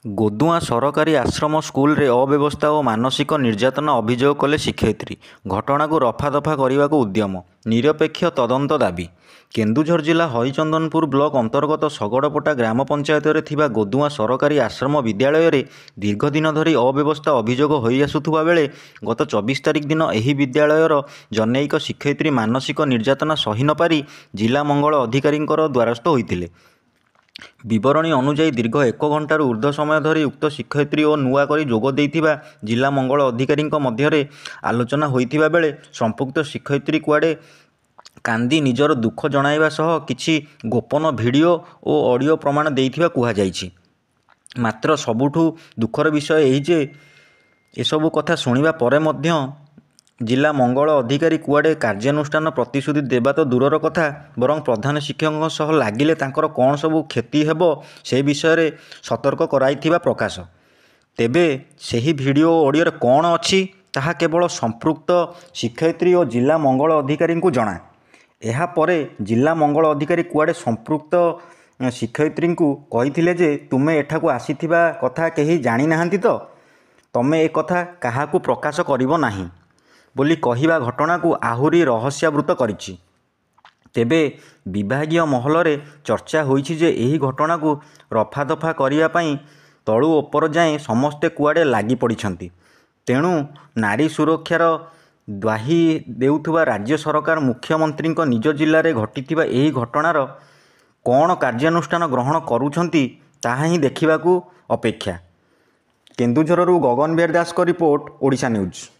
ଗୋଦୁଆଁ ସରକାରୀ ଆଶ୍ରମ ସ୍କୁଲରେ ଅବ୍ୟବସ୍ଥା ଓ ମାନସିକ ନିର୍ଯାତନା ଅଭିଯୋଗ କଲେ ଶିକ୍ଷୟିତ୍ରୀ। ଘଟଣାକୁ ରଫାଦଫା କରିବାକୁ ଉଦ୍ୟମ। ନିରପେକ୍ଷ ତଦନ୍ତ ଦାବି। କେନ୍ଦୁଝର ଜିଲ୍ଲା ହରିଚନ୍ଦନପୁର ବ୍ଲକ ଅନ୍ତର୍ଗତ ଶଗଡ଼ପଟା ଗ୍ରାମ ପଞ୍ଚାୟତରେ ଥିବା ଗୋଦୁଆଁ ସରକାରୀ ଆଶ୍ରମ ବିଦ୍ୟାଳୟରେ ଦୀର୍ଘଦିନ ଧରି ଅବ୍ୟବସ୍ଥା ଅଭିଯୋଗ ହୋଇଆସୁଥିବା ବେଳେ ଗତ 24 ତାରିଖ ଦିନ ଏହି ବିଦ୍ୟାଳୟର ଜନୈକ ଶିକ୍ଷୟିତ୍ରୀ ମାନସିକ ନିର୍ଯାତନା ସହି ନ ପାରି ଜିଲ୍ଲା ମଙ୍ଗଳ ଅଧିକାରୀଙ୍କର ଦ୍ୱାରସ୍ଥ ହୋଇଥିଲେ। ବିବରଣୀ ଅନୁଯାୟୀ ଦୀର୍ଘ 1 ଘଣ୍ଟାରୁ ଉର୍ଦ୍ଧ୍ୱ ସମୟ ଧରି ଉକ୍ତ ଶିକ୍ଷୟିତ୍ରୀ ଓ ନୂଆ କରି ଯୋଗ ଦେଇଥିବା ଜିଲ୍ଲା ମଙ୍ଗଳ ଅଧିକାରୀଙ୍କ ମଧ୍ୟରେ ଆଲୋଚନା ହୋଇଥିବା ବେଳେ ସମ୍ପୃକ୍ତ ଶିକ୍ଷୟିତ୍ରୀ କୁଆଡ଼େ କାନ୍ଦି ନିଜର ଦୁଃଖ ଜଣାଇବା ସହ କିଛି ଗୋପନ ଭିଡ଼ିଓ ଓ ଅଡ଼ିଓ ପ୍ରମାଣ ଦେଇଥିବା କୁହାଯାଇଛି। ମାତ୍ର ସବୁଠୁ ଦୁଃଖର ବିଷୟ ଏହି ଯେ ଏସବୁ କଥା ଶୁଣିବା ପରେ ମଧ୍ୟ ଜିଲ୍ଲା ମଙ୍ଗଳ ଅଧିକାରୀ କୁଆଡ଼େ କାର୍ଯ୍ୟାନୁଷ୍ଠାନ ପ୍ରତିଶ୍ରୁତି ଦେବା ତ ଦୂରର କଥା, ବରଂ ପ୍ରଧାନ ଶିକ୍ଷକଙ୍କ ସହ ଲାଗିଲେ ତାଙ୍କର କ'ଣ ସବୁ କ୍ଷତି ହେବ ସେ ବିଷୟରେ ସତର୍କ କରାଇଥିବା ପ୍ରକାଶ। ତେବେ ସେହି ଭିଡ଼ିଓ ଓ ଅଡ଼ିଓରେ କ'ଣ ଅଛି ତାହା କେବଳ ସମ୍ପୃକ୍ତ ଶିକ୍ଷୟିତ୍ରୀ ଓ ଜିଲ୍ଲା ମଙ୍ଗଳ ଅଧିକାରୀଙ୍କୁ ଜଣା। ଏହାପରେ ଜିଲ୍ଲା ମଙ୍ଗଳ ଅଧିକାରୀ କୁଆଡ଼େ ସମ୍ପୃକ୍ତ ଶିକ୍ଷୟିତ୍ରୀଙ୍କୁ କହିଥିଲେ ଯେ ତୁମେ ଏଠାକୁ ଆସିଥିବା କଥା କେହି ଜାଣିନାହାନ୍ତି ତ, ତମେ ଏ କଥା କାହାକୁ ପ୍ରକାଶ କରିବ ନାହିଁ ବୋଲି କହିବା ଘଟଣାକୁ ଆହୁରି ରହସ୍ୟାବୃତ କରିଛି। ତେବେ ବିଭାଗୀୟ ମହଲରେ ଚର୍ଚ୍ଚା ହୋଇଛି ଯେ ଏହି ଘଟଣାକୁ ରଫାଦଫା କରିବା ପାଇଁ ତଳୁ ଉପର ଯାଏଁ ସମସ୍ତେ କୁଆଡ଼େ ଲାଗି ପଡ଼ିଛନ୍ତି। ତେଣୁ ନାରୀ ସୁରକ୍ଷାର ଦ୍ୱାହି ଦେଉଥିବା ରାଜ୍ୟ ସରକାର ମୁଖ୍ୟମନ୍ତ୍ରୀଙ୍କ ନିଜ ଜିଲ୍ଲାରେ ଘଟିଥିବା ଏହି ଘଟଣାର କ'ଣ କାର୍ଯ୍ୟାନୁଷ୍ଠାନ ଗ୍ରହଣ କରୁଛନ୍ତି ତାହା ହିଁ ଦେଖିବାକୁ ଅପେକ୍ଷା। କେନ୍ଦୁଝରରୁ ଗଗନ ବିହାର ଦାସଙ୍କ ରିପୋର୍ଟ, ଓଡ଼ିଶା ନ୍ୟୁଜ୍।